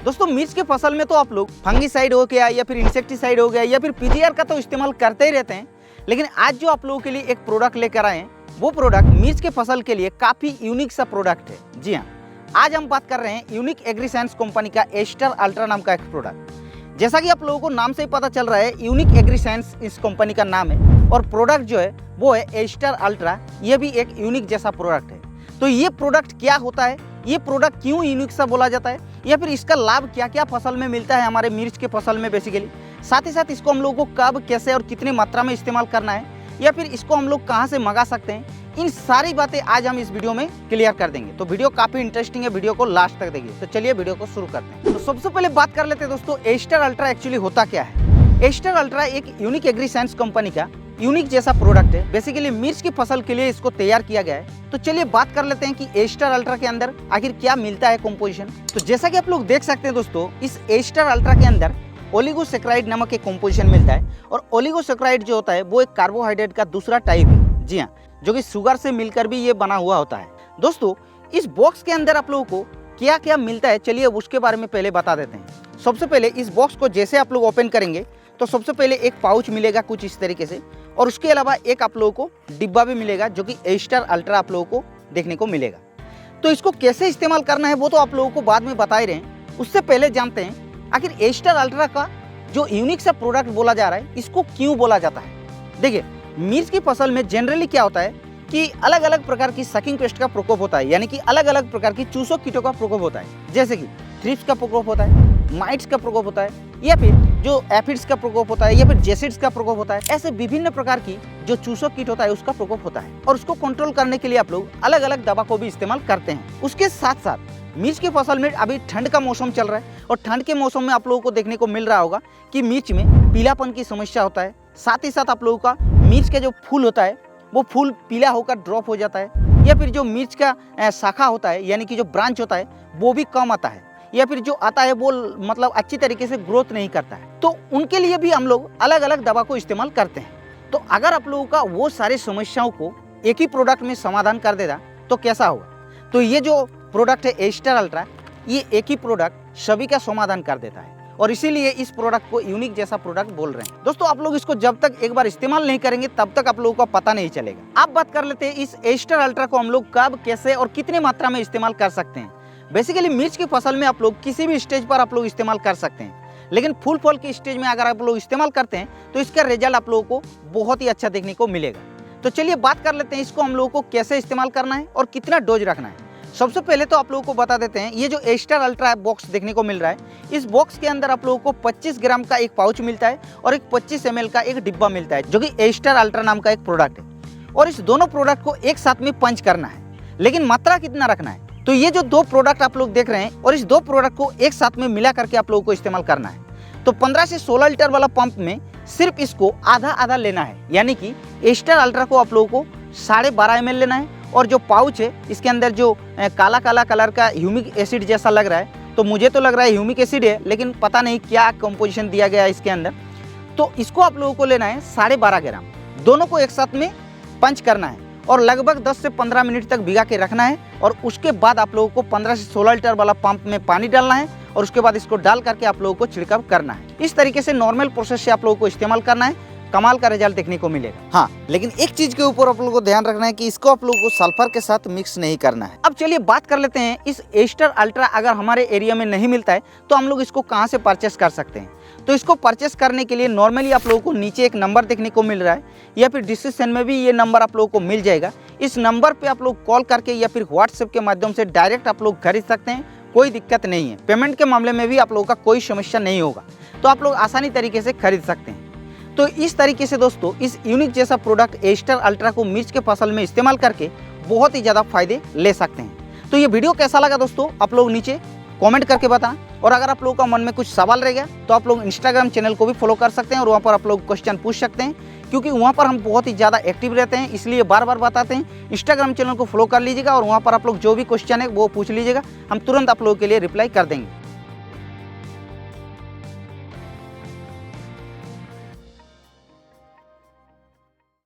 दोस्तों मिर्च के फसल में तो आप लोग फंगीसाइड हो गया या फिर इंसेक्टिसाइड हो गया या फिर पीजीआर का तो इस्तेमाल करते ही रहते हैं, लेकिन आज जो आप लोगों के लिए एक प्रोडक्ट लेकर आए हैं वो प्रोडक्ट मिर्च के फसल के लिए काफ़ी यूनिक सा प्रोडक्ट है। जी हाँ, आज हम बात कर रहे हैं यूनिक एग्रीसाइंस कंपनी का एस्टर अल्ट्रा नाम का एक प्रोडक्ट। जैसा कि आप लोगों को नाम से ही पता चल रहा है, यूनिक एग्रीसाइंस इस कंपनी का नाम है और प्रोडक्ट जो है वो है एस्टर अल्ट्रा। ये भी एक यूनिक जैसा प्रोडक्ट है। तो ये प्रोडक्ट क्या होता है, ये प्रोडक्ट क्यों यूनिक सा बोला जाता है, या फिर इसका लाभ क्या क्या फसल में मिलता है हमारे मिर्च के फसल में बेसिकली, साथ ही साथ इसको हम लोगों को कब कैसे और कितनी मात्रा में इस्तेमाल करना है, या फिर इसको हम लोग कहाँ से मंगा सकते हैं, इन सारी बातें आज हम इस वीडियो में क्लियर कर देंगे। तो वीडियो काफ़ी इंटरेस्टिंग है, वीडियो को लास्ट तक देखिए। तो चलिए वीडियो को शुरू करते हैं। तो सबसे पहले बात कर लेते हैं दोस्तों, एस्टर अल्ट्रा एक्चुअली होता क्या है। एस्टर अल्ट्रा एक यूनिक एग्रीसाइंस कंपनी का यूनिक जैसा प्रोडक्ट है। बेसिकली मिर्च की फसल के लिए इसको तैयार किया गया है। तो चलिए बात कर लेते हैं कि एस्टर अल्ट्रा के अंदर आखिर क्या मिलता है कंपोजिशन। तो जैसा कि आप लोग देख सकते हैं दोस्तों, इस एस्टर अल्ट्रा के अंदर ओलिगोसैकेराइड नामक एक कंपोजिशन मिलता है। और ओलिगोसैकेराइड जो होता है वो एक कार्बोहाइड्रेट का दूसरा टाइप है। जी हाँ, जो कि शुगर से मिलकर भी ये बना हुआ होता है। दोस्तों इस बॉक्स के अंदर आप लोगों को क्या क्या मिलता है, चलिए उसके बारे में पहले बता देते हैं। सबसे पहले इस बॉक्स को जैसे आप लोग ओपन करेंगे तो सबसे पहले एक पाउच मिलेगा कुछ इस तरीके से, और उसके अलावा एक आप लोगों को डिब्बा भी मिलेगा जो कि एस्टर अल्ट्रा आप लोगों को देखने को मिलेगा। तो इसको कैसे इस्तेमाल करना है वो तो आप लोगों को बाद में बता ही रहे हैं। उससे पहले जानते हैं आखिर एस्टर अल्ट्रा का जो यूनिक सा प्रोडक्ट बोला जा रहा है इसको क्यों बोला जाता है। देखिए मिर्च की फसल में जनरली क्या होता है कि अलग अलग प्रकार की सकिंग पेस्ट का प्रकोप होता है, यानी कि अलग अलग प्रकार की चूसोक कीटों का प्रकोप होता है। जैसे कि थ्रिप्स का प्रकोप होता है, माइट्स का प्रकोप होता है, या फिर जो एफिड्स का प्रकोप होता है, या फिर जेसिड्स का प्रकोप होता है। ऐसे विभिन्न प्रकार की जो चूसोक कीट होता है उसका प्रकोप होता है, और उसको कंट्रोल करने के लिए आप लोग अलग अलग दवा को भी इस्तेमाल करते हैं। उसके साथ साथ मिर्च की फसल में अभी ठंड का मौसम चल रहा है, और ठंड के मौसम में आप लोगों को देखने को मिल रहा होगा कि मिर्च में पीलापन की समस्या होता है। साथ ही साथ आप लोगों का मिर्च का जो फूल होता है वो फूल पीला होकर ड्रॉप हो जाता है, या फिर जो मिर्च का शाखा होता है यानी कि जो ब्रांच होता है वो भी कम आता है, या फिर जो आता है वो मतलब अच्छी तरीके से ग्रोथ नहीं करता है। तो उनके लिए भी हम लोग अलग अलग दवा को इस्तेमाल करते हैं। तो अगर आप लोगों का वो सारी समस्याओं को एक ही प्रोडक्ट में समाधान कर देगा तो कैसा होगा। तो ये जो प्रोडक्ट है एस्टर अल्ट्रा, ये एक ही प्रोडक्ट सभी का समाधान कर देता है, और इसीलिए इस प्रोडक्ट को यूनिक जैसा प्रोडक्ट बोल रहे हैं। दोस्तों आप लोग इसको जब तक एक बार इस्तेमाल नहीं करेंगे तब तक आप लोगों को पता नहीं चलेगा। अब बात कर लेते हैं इस एस्टर अल्ट्रा को हम लोग कब कैसे और कितनी मात्रा में इस्तेमाल कर सकते हैं। बेसिकली मिर्च की फसल में आप लोग किसी भी स्टेज पर आप लोग इस्तेमाल कर सकते हैं, लेकिन फूल फल की स्टेज में अगर आप लोग इस्तेमाल करते हैं तो इसका रिजल्ट आप लोगों को बहुत ही अच्छा देखने को मिलेगा। तो चलिए बात कर लेते हैं इसको हम लोगों को कैसे इस्तेमाल करना है और कितना डोज रखना है। सबसे पहले तो आप लोगों को बता देते हैं, ये जो एस्टर अल्ट्रा बॉक्स देखने को मिल रहा है, इस बॉक्स के अंदर आप लोगों को 25 ग्राम का एक पाउच मिलता है और एक 25 ml का एक डिब्बा मिलता है जो कि एस्टर अल्ट्रा नाम का एक प्रोडक्ट है। और इस दोनों प्रोडक्ट को एक साथ में पंच करना है, लेकिन मात्रा कितना रखना है। तो ये जो दो प्रोडक्ट आप लोग देख रहे हैं और इस दो प्रोडक्ट को एक साथ में मिला करके आप लोगों को इस्तेमाल करना है। तो 15 से 16 लीटर वाला पंप में सिर्फ इसको आधा आधा लेना है, यानी कि एस्टर अल्ट्रा को आप लोगों को 12.5 ml लेना है। और जो पाउच है इसके अंदर जो काला काला कलर का ह्यूमिक एसिड जैसा लग रहा है, तो मुझे तो लग रहा है ह्यूमिक एसिड है, लेकिन पता नहीं क्या कंपोजिशन दिया गया है इसके अंदर। तो इसको आप लोगों को लेना है 12.5 ग्राम। दोनों को एक साथ में पंच करना है और लगभग 10 से 15 मिनट तक भिगा के रखना है। और उसके बाद आप लोगों को 15 से 16 लीटर वाला पंप में पानी डालना है और उसके बाद इसको डाल करके आप लोगों को छिड़काव करना है। इस तरीके से नॉर्मल प्रोसेस से आप लोगों को इस्तेमाल करना है, कमाल का रिजल्ट देखने को मिलेगा। हाँ, लेकिन एक चीज के ऊपर आप लोगों को ध्यान रखना है कि इसको आप लोगों को सल्फर के साथ मिक्स नहीं करना है। अब चलिए बात कर लेते हैं, इस एस्टर अल्ट्रा अगर हमारे एरिया में नहीं मिलता है तो हम लोग इसको कहाँ से परचेस कर सकते हैं। तो इसको परचेस करने के लिए नॉर्मली आप लोगों को नीचे एक नंबर देखने को मिल रहा है, या फिर डिस्क्रिप्शन में भी ये नंबर आप लोगों को मिल जाएगा। इस नंबर पे आप लोग कॉल करके या फिर व्हाट्सएप के माध्यम से डायरेक्ट आप लोग खरीद सकते हैं, कोई दिक्कत नहीं है। पेमेंट के मामले में भी आप लोगों का कोई समस्या नहीं होगा, तो आप लोग आसानी तरीके से खरीद सकते हैं। तो इस तरीके से दोस्तों इस यूनिक जैसा प्रोडक्ट एस्टर अल्ट्रा को मिर्च के फसल में इस्तेमाल करके बहुत ही ज़्यादा फायदे ले सकते हैं। तो ये वीडियो कैसा लगा दोस्तों आप लोग नीचे कमेंट करके बताएं, और अगर आप लोगों का मन में कुछ सवाल रह गया तो आप लोग इंस्टाग्राम चैनल को भी फॉलो कर सकते हैं और वहाँ पर आप लोग क्वेश्चन पूछ सकते हैं, क्योंकि वहाँ पर हम बहुत ही ज़्यादा एक्टिव रहते हैं, इसलिए बार बार बताते हैं। इंस्टाग्राम चैनल को फॉलो कर लीजिएगा और वहाँ पर आप लोग जो भी क्वेश्चन है वो पूछ लीजिएगा, हम तुरंत आप लोगों के लिए रिप्लाई कर देंगे।